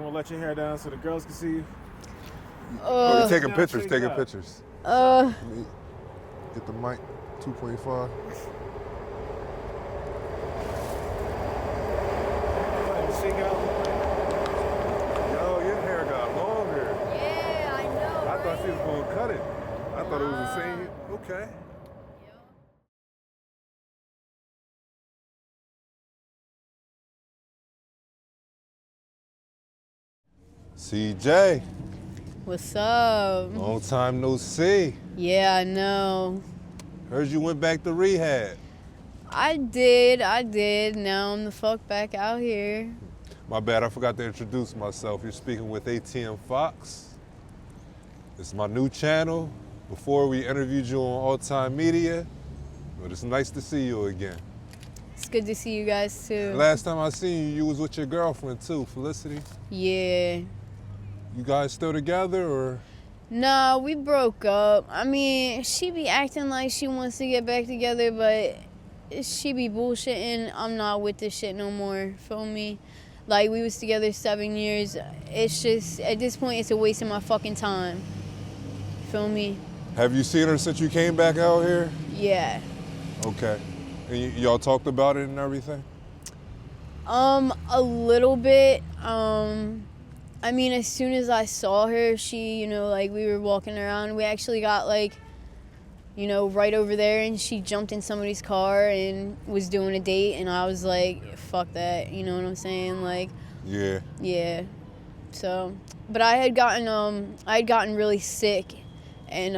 want to let your hair down so the girls can see you? Oh, you're taking pictures, taking pictures. Let me get the mic, 2.5. Yo, your hair got longer. Yeah, I know. I thought she was going to cut it. I thought it was the same. Okay. CJ. What's up? Long time no see. Yeah, I know. Heard you went back to rehab. I did. Now I'm the fuck back out here. My bad, I forgot to introduce myself. You're speaking with ATM Fox. It's my new channel. Before we interviewed you on All Time Media, but it's nice to see you again. It's good to see you guys too. Last time I seen you, you was with your girlfriend too, Felicity. Yeah. You guys still together or? No, we broke up. I mean, she be acting like she wants to get back together, but she be bullshitting. I'm not with this shit no more, feel me? Like, we was together 7 years. It's just, at this point, it's a waste of my fucking time. Feel me? Have you seen her since you came back out here? Yeah. Okay. And y'all talked about it and everything? A little bit. I mean, as soon as I saw her, she, like, we were walking around. We actually got, like, right over there, and she jumped in somebody's car and was doing a date, and I was like, fuck that, you know what I'm saying? Like, yeah. Yeah. So, but I had gotten really sick, and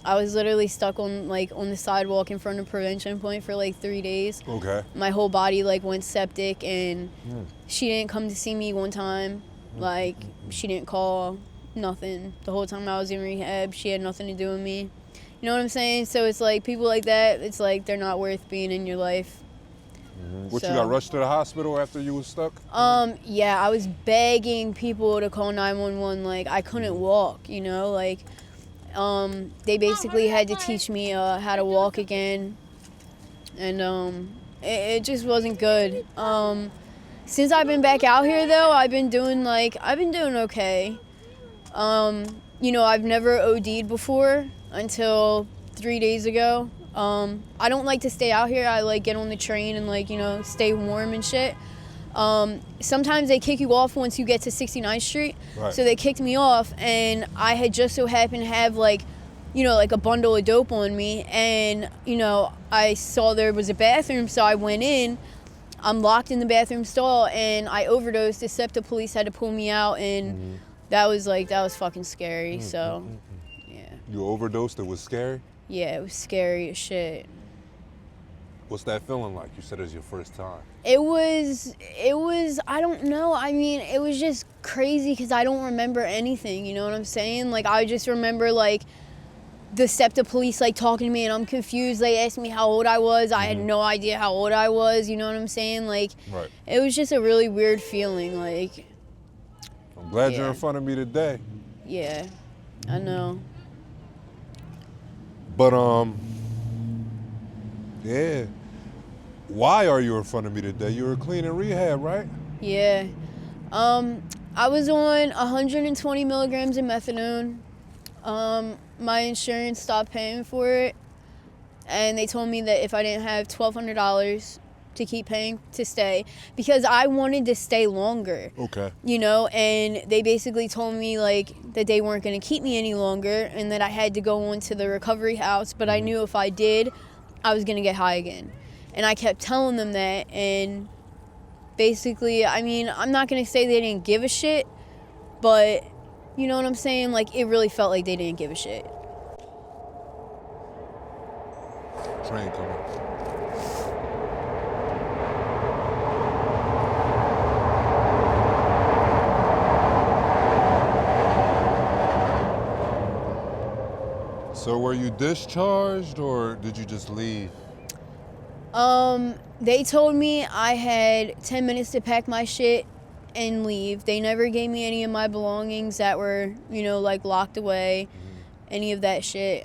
I was literally stuck on the sidewalk in front of Prevention Point for like 3 days. Okay. My whole body went septic, and she didn't come to see me one time. Like, she didn't call, nothing. The whole time I was in rehab, she had nothing to do with me. You know what I'm saying? So it's like, people like that, it's like they're not worth being in your life. What, you got rushed to the hospital after you was stuck? Yeah, I was begging people to call 911. Like, I couldn't walk, like, they basically had to teach me how to walk again, and it just wasn't good. Since I've been back out here, though, I've been doing okay. I've never OD'd before until 3 days ago. I don't like to stay out here. I like get on the train and stay warm and shit. Sometimes they kick you off once you get to 69th Street. Right. So they kicked me off, and I had just so happened to have a bundle of dope on me, and I saw there was a bathroom, so I went in. I'm locked in the bathroom stall, and I overdosed, except the police had to pull me out, and that was fucking scary. So yeah. You overdosed? It was scary? Yeah, it was scary as shit. What's that feeling like? You said it was your first time. It was, I don't know. I mean, it was just crazy because I don't remember anything, you know what I'm saying? Like, I just remember, the SEPTA police, talking to me, and I'm confused. They asked me how old I was. I had no idea how old I was, you know what I'm saying? Right. It was just a really weird feeling, I'm glad you're in front of me today. Yeah, I know. But, yeah. Why are you in front of me today? You were clean in rehab, right? Yeah. I was on 120 milligrams of methadone. My insurance stopped paying for it, and they told me that if I didn't have $1,200 to keep paying to stay, because I wanted to stay longer. Okay. And they basically told me that they weren't going to keep me any longer, and that I had to go on to the recovery house, but I knew if I did, I was going to get high again. And I kept telling them that, and basically, I mean, I'm not going to say they didn't give a shit, but you know what I'm saying? It really felt like they didn't give a shit. Train coming. So were you discharged or did you just leave? They told me I had 10 minutes to pack my shit and leave. They never gave me any of my belongings that were, locked away, any of that shit.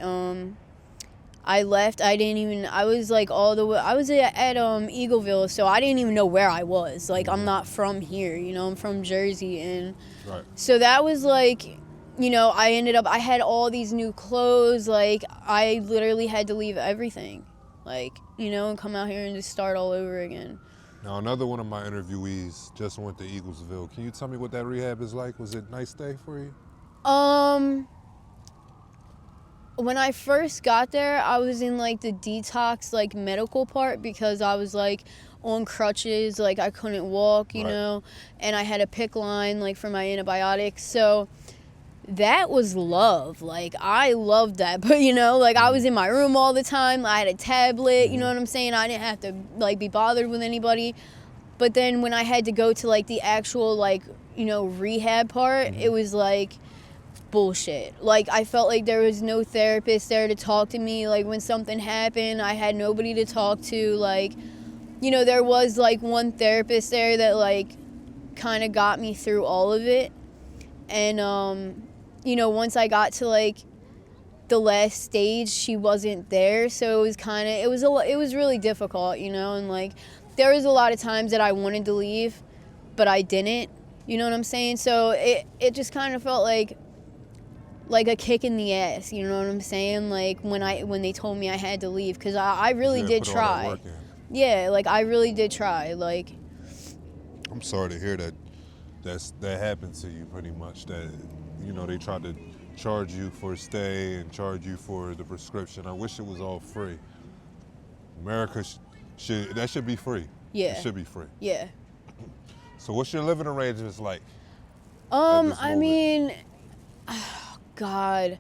I left. I was like all the way, I was at Eagleville, so I didn't even know where I was. Like, I'm not from here, you know, I'm from Jersey. And Right. so that was like, you know, I had all these new clothes. Like, I literally had to leave everything, like, you know, and come out here and just start all over again. Now, another one of my interviewees just went to Eaglesville. Can you tell me what that rehab is like? Was it a nice day for you? When I first got there, I was in like the detox, like medical part, because I was like on crutches, like I couldn't walk, you know, and I had a PICC line like for my antibiotics. So that was love. Like, I loved that. But, you know, like, I was in my room all the time. I had a tablet, you know what I'm saying? I didn't have to like be bothered with anybody. But then when I had to go to like the actual, like, you know, rehab part, it was like bullshit. Like, I felt like there was no therapist there to talk to me. Like, when something happened, I had nobody to talk to. Like, you know, there was like one therapist there that like kind of got me through all of it. And you know, once I got to like the last stage, she wasn't there, so it was really difficult, you know. And like, there was a lot of times that I wanted to leave, but I didn't, you know what I'm saying? So it just kind of felt like a kick in the ass, you know what I'm saying? Like, when they told me I had to leave, because I really did try. Yeah, like, I really did try. Like, I'm sorry to hear that that happened to you, pretty much. That, you know, they tried to charge you for a stay and charge you for the prescription. I wish it was all free. America should be free. Yeah. It should be free. Yeah. So what's your living arrangements like? I mean, oh God,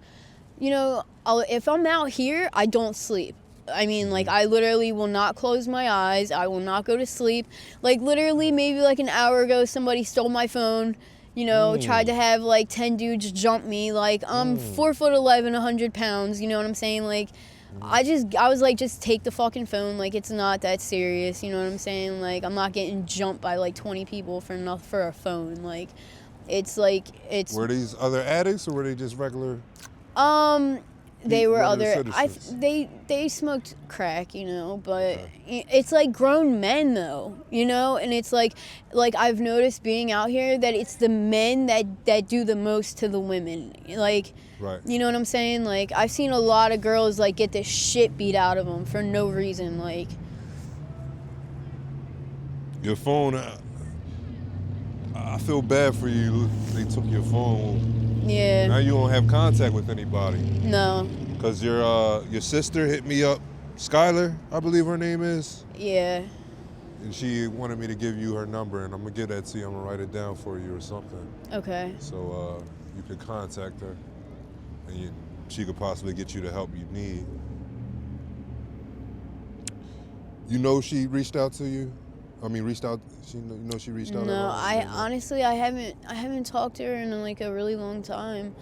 you know, if I'm out here, I don't sleep. I mean, like, I literally will not close my eyes. I will not go to sleep. Like, literally, maybe like an hour ago, somebody stole my phone, you know, tried to have like 10 dudes jump me. Like, I'm 4'11", 100 pounds, you know what I'm saying? Like, I was like, just take the fucking phone. Like, it's not that serious, you know what I'm saying? Like, I'm not getting jumped by like 20 people for a phone. Like, it's like, it's... Were these other addicts, or were they just regular? They were other... Citizens? They smoked crack, you know, but it's like grown men, though, you know? And it's like I've noticed being out here that it's the men that do the most to the women. Like, you know what I'm saying? Like, I've seen a lot of girls, like, get the shit beat out of them for no reason, like... Your phone... I feel bad for you. They took your phone. Yeah. Now you don't have contact with anybody. No. Because your sister hit me up, Skylar, I believe her name is. Yeah. And she wanted me to give you her number, and I'm going to give that to you. I'm going to write it down for you or something. Okay. So you could contact her, and she could possibly get you the help you need. You know she reached out to you? I mean, reached out. She reached out. No, I honestly, I haven't talked to her in like a really long time.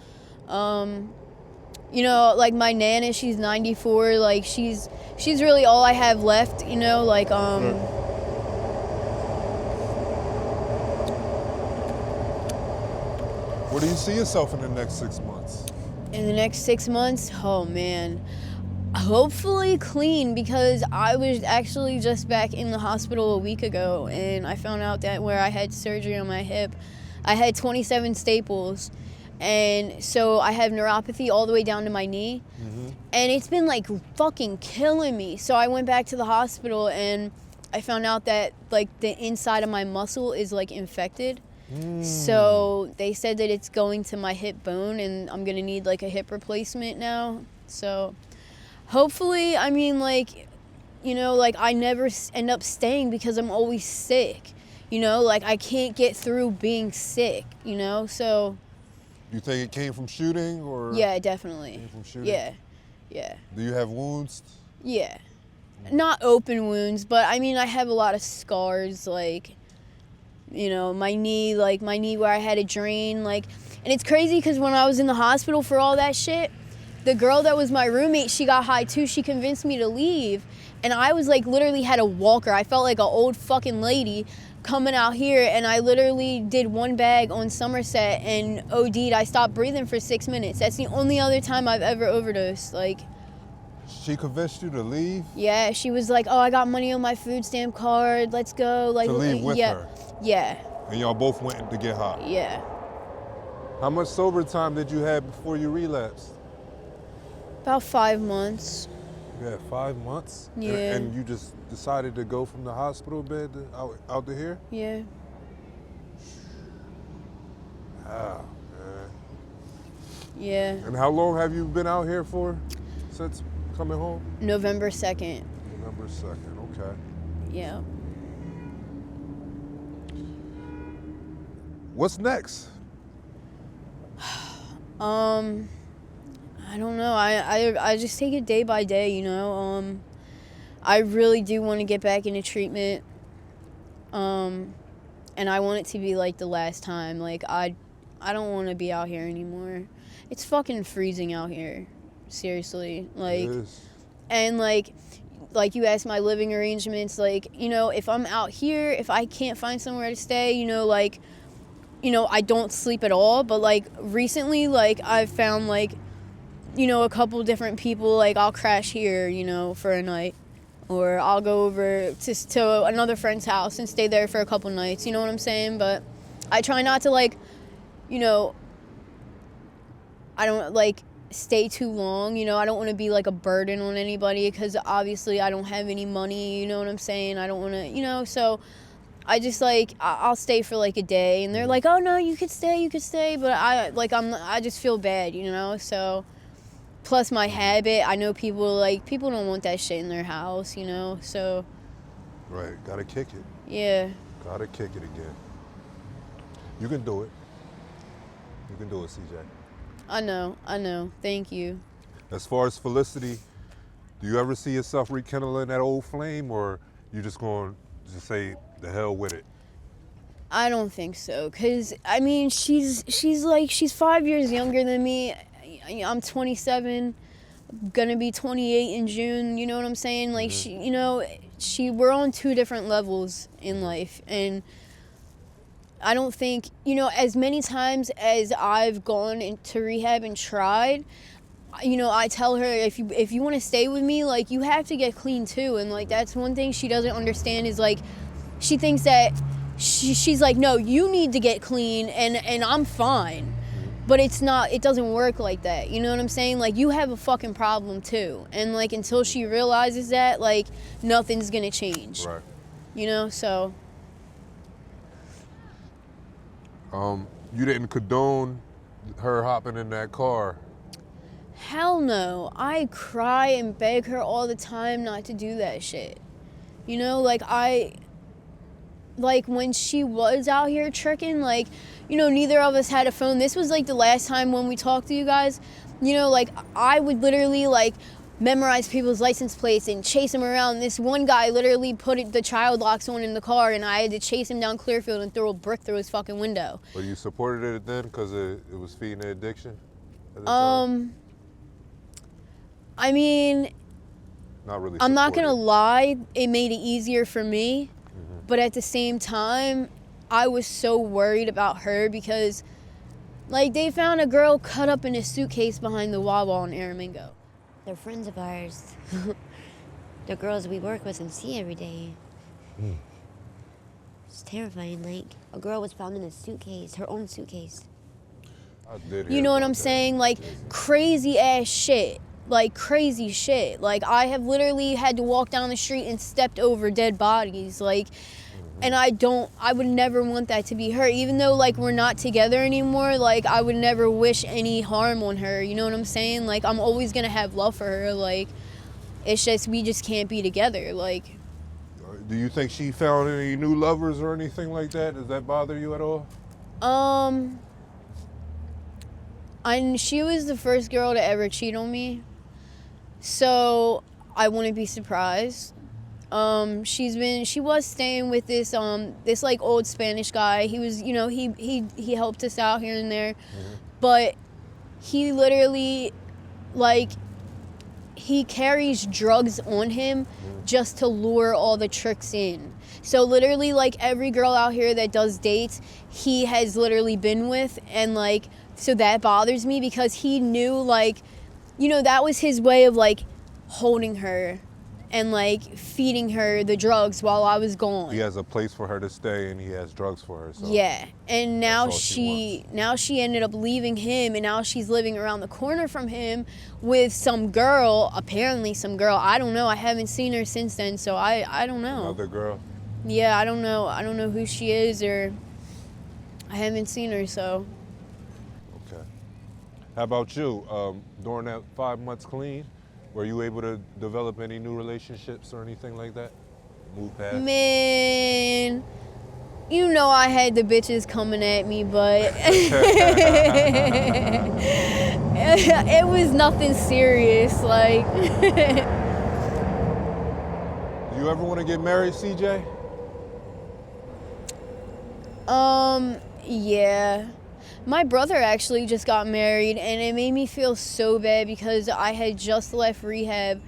You know, like my Nana, she's 94. Like she's really all I have left. You know, like Where do you see yourself in the next 6 months? In the next 6 months, oh man. Hopefully clean, because I was actually just back in the hospital a week ago, and I found out that where I had surgery on my hip, I had 27 staples, and so I have neuropathy all the way down to my knee, and it's been like fucking killing me. So I went back to the hospital, and I found out that like the inside of my muscle is like infected. So they said that it's going to my hip bone, and I'm gonna need like a hip replacement now. So hopefully, I mean, like, you know, like, I never end up staying because I'm always sick, you know? Like, I can't get through being sick, you know? So... You think it came from shooting, or...? Yeah, definitely. Came from shooting? Yeah. Do you have wounds? Yeah. Not open wounds, but, I mean, I have a lot of scars, like, you know, my knee where I had a drain, like... And it's crazy because when I was in the hospital for all that shit... The girl that was my roommate, she got high too. She convinced me to leave. And I was like, literally had a walker. I felt like an old fucking lady coming out here. And I literally did one bag on Somerset and OD'd. I stopped breathing for 6 minutes. That's the only other time I've ever overdosed. Like, She convinced you to leave? Yeah, she was like, oh, I got money on my food stamp card. Let's go. Like, To leave with yeah, her? Yeah. And y'all both went to get high? Yeah. How much sober time did you have before you relapsed? About 5 months. You had 5 months? Yeah. And you just decided to go from the hospital bed out to here? Yeah. Wow, man. Yeah. And how long have you been out here for since coming home? November 2nd. November 2nd, okay. Yeah. What's next? I don't know. I just take it day by day, you know. I really do want to get back into treatment. And I want it to be like the last time. Like I don't want to be out here anymore. It's fucking freezing out here. Seriously. Like, It is. and like you asked my living arrangements, like, you know, if I'm out here, if I can't find somewhere to stay, you know, like, you know, I don't sleep at all, but like recently, like I've found like, you know, a couple different people, like I'll crash here, you know, for a night, or I'll go over to another friend's house and stay there for a couple nights, you know what I'm saying? But I try not to, like, you know, I don't like stay too long, you know. I don't want to be like a burden on anybody, because obviously I don't have any money, you know what I'm saying? I don't want to, you know, so I just like I'll stay for like a day, and they're like, oh no, you could stay, but I just feel bad, you know. So plus my habit, I know people don't want that shit in their house, you know. So Right, gotta kick it. yeah. Gotta kick it again. You can do it. You can do it, CJ. I know. Thank you. As far as Felicity, do you ever see yourself rekindling that old flame, or you just going to say the hell with it? I don't think so, because I mean she's 5 years younger than me. I'm 27, gonna be 28 in June, you know what I'm saying? Like, we're on two different levels in life, and I don't think, you know, as many times as I've gone into rehab and tried, you know, I tell her, if you want to stay with me, like, you have to get clean too. And like, that's one thing she doesn't understand, is like, she thinks that she's like, no, you need to get clean and I'm fine. But it doesn't work like that. You know what I'm saying? Like, you have a fucking problem too. And like, until she realizes that, like, nothing's gonna change. Right. You know, so. You didn't condone her hopping in that car. Hell no. I cry and beg her all the time not to do that shit. You know, like, when she was out here tricking, like, you know, neither of us had a phone. This was like the last time when we talked to you guys. You know, like, I would literally like memorize people's license plates and chase them around. This one guy literally put the child locks on in the car, and I had to chase him down Clearfield and throw a brick through his fucking window. But you supported it then because it was feeding the addiction at the time? I mean, not really. I'm not gonna supported. lie, it made it easier for me, but at the same time, I was so worried about her, because like, they found a girl cut up in a suitcase behind the Wawa in Aramingo. They're friends of ours. They're girls we work with and see every day. It's terrifying. Like, a girl was found in a suitcase, her own suitcase. I did You hear know what about I'm that. saying? Like, crazy ass shit. Like, crazy shit. Like, I have literally had to walk down the street and stepped over dead bodies. Like, and I would never want that to be her. Even though, like, we're not together anymore, like, I would never wish any harm on her. You know what I'm saying? Like, I'm always gonna have love for her. Like, it's just, we just can't be together. Like, Do you think she found any new lovers or anything like that? Does that bother you at all? she was the first girl to ever cheat on me. So, I wouldn't be surprised. She was staying with this like old Spanish guy. He was, you know, he helped us out here and there, but he literally, like, he carries drugs on him just to lure all the tricks in. So literally, like, every girl out here that does dates, he has literally been with, and like, so that bothers me, because he knew, like, you know, that was his way of like holding her and like feeding her the drugs while I was gone. He has a place for her to stay and he has drugs for her. So yeah, and now all she she ended up leaving him, and now she's living around the corner from him with some girl. Apparently, some girl. I don't know. I haven't seen her since then, so I don't know. Another girl. Yeah, I don't know. I don't know who she is, or I haven't seen her. So. Okay. How about you? During that 5 months clean, were you able to develop any new relationships or anything like that? Move past? Man, you know I had the bitches coming at me, but it was nothing serious. Like, Do you ever want to get married, CJ? Yeah. My brother actually just got married, and it made me feel so bad because I had just left rehab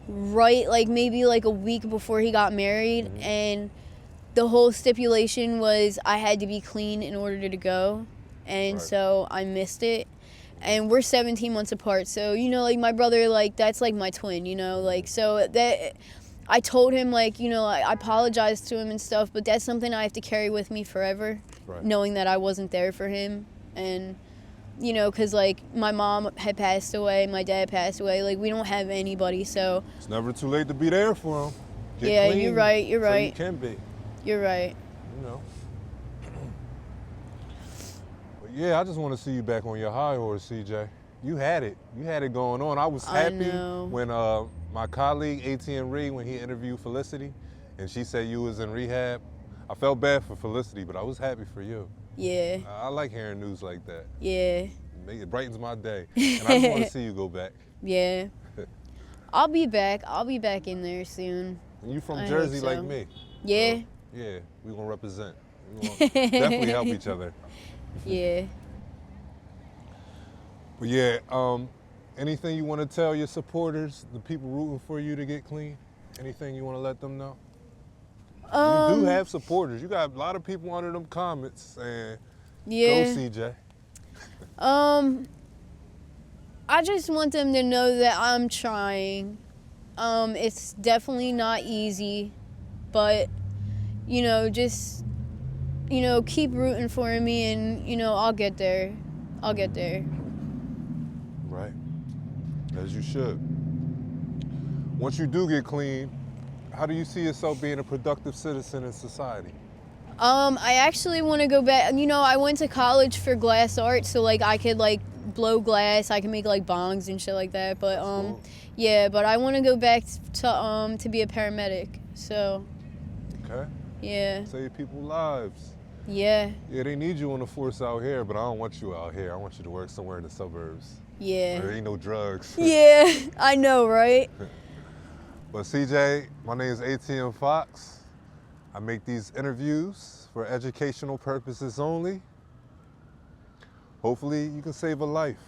maybe a week before he got married, and the whole stipulation was I had to be clean in order to go, and so I missed it. And we're 17 months apart, so my brother, that's like my twin, so that I told him, I apologized to him and stuff, but that's something I have to carry with me forever, knowing that I wasn't there for him. And, because, my mom had passed away, my dad passed away, we don't have anybody, so. It's never too late to be there for him. Get yeah, clean you're right, so you can be. You're right. But yeah, I just want to see you back on your high horse, CJ. You had it going on. I was happy when my colleague ATM when he interviewed Felicity, and she said you was in rehab. I felt bad for Felicity, but I was happy for you. Yeah. I like hearing news like that. Yeah. It brightens my day. And I just want to see you go back. Yeah. I'll be back. I'll be back in there soon. And you from Jersey like me. Yeah. So, yeah, we gonna represent. We gonna definitely help each other. Yeah. But yeah, anything you want to tell your supporters, the people rooting for you to get clean? Anything you want to let them know? You do have supporters. You got a lot of people under them comments saying, yeah. Go CJ. I just want them to know that I'm trying. It's definitely not easy, but, just, keep rooting for me, and, I'll get there. I'll get there. Right. As you should. Once you do get clean, how do you see yourself being a productive citizen in society? I actually want to go back. I went to college for glass art, so I could blow glass. I can make bongs and shit like that. But cool. Yeah. But I want to go back to be a paramedic. So. Okay. Yeah. Save people's lives. Yeah. Yeah, they need you on the force out here, but I don't want you out here. I want you to work somewhere in the suburbs. Yeah. There ain't no drugs. Yeah, I know, right? But CJ, my name is ATM Fox. I make these interviews for educational purposes only. Hopefully you can save a life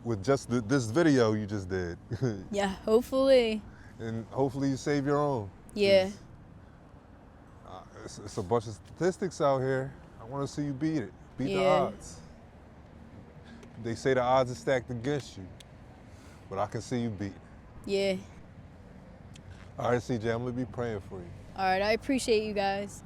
with just this video you just did. Yeah, hopefully. And hopefully you save your own. Yeah. It's a bunch of statistics out here. I want to see you beat it. Beat the odds. They say the odds are stacked against you, but I can see you beat it. Yeah. All right, CJ, I'm going to be praying for you. All right, I appreciate you guys.